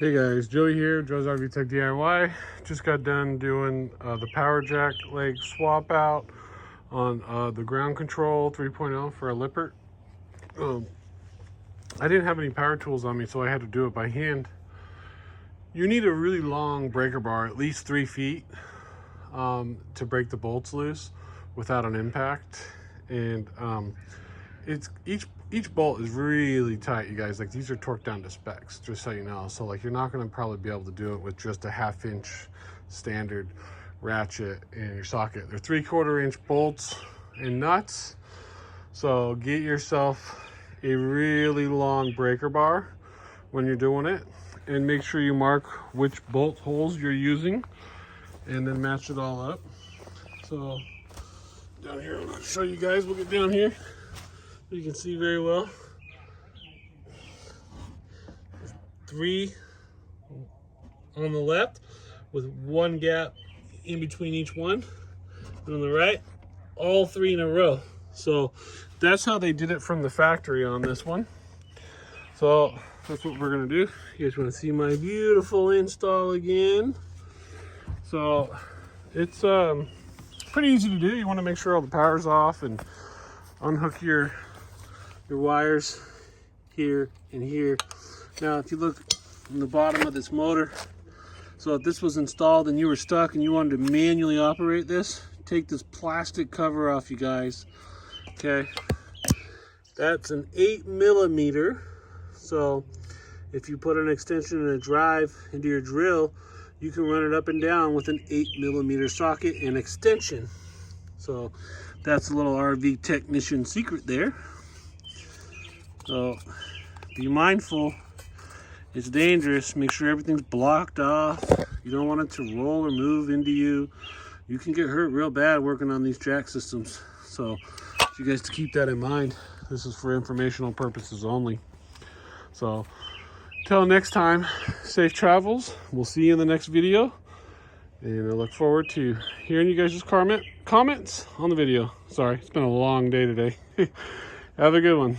Hey guys, Joey here, Joe's RV Tech DIY. Just got done doing the power jack leg swap out on the ground control 3.0 for a Lippert. I didn't have any power tools on me, so I had to do it by hand. You need a really long breaker bar, at least 3 feet, to break the bolts loose without an impact. And it's each bolt is really tight, you guys. Like, these are torqued down to specs, just so you know. So like, you're not going to probably be able to do it with just a 1/2 inch standard ratchet in your socket. They're 3/4 inch bolts and nuts. So get yourself a really long breaker bar when you're doing it, and make sure you mark which bolt holes you're using and then match it all up. So down here, I'm going to show you guys. We'll get down here. You can see very well. 3 on the left with 1 gap in between each one. And on the right, all 3 in a row. So that's how they did it from the factory on this one. So that's what we're gonna do. You guys wanna see my beautiful install again? So it's pretty easy to do. You wanna make sure all the power's off and unhook your wires here and here. Now if you look on the bottom of this motor, so if this was installed and you were stuck and you wanted to manually operate this, take this plastic cover off, you guys. Okay, that's an 8mm. So if you put an extension and a drive into your drill, you can run it up and down with an 8mm socket and extension. So that's a little RV technician secret there. So be mindful, it's dangerous. Make sure everything's blocked off. You don't want it to roll or move into you. You can get hurt real bad working on these jack systems. So you guys to keep that in mind. This is for informational purposes only. So till next time, safe travels. We'll see you in the next video. And I look forward to hearing you guys' comments on the video. Sorry, it's been a long day today. Have a good one.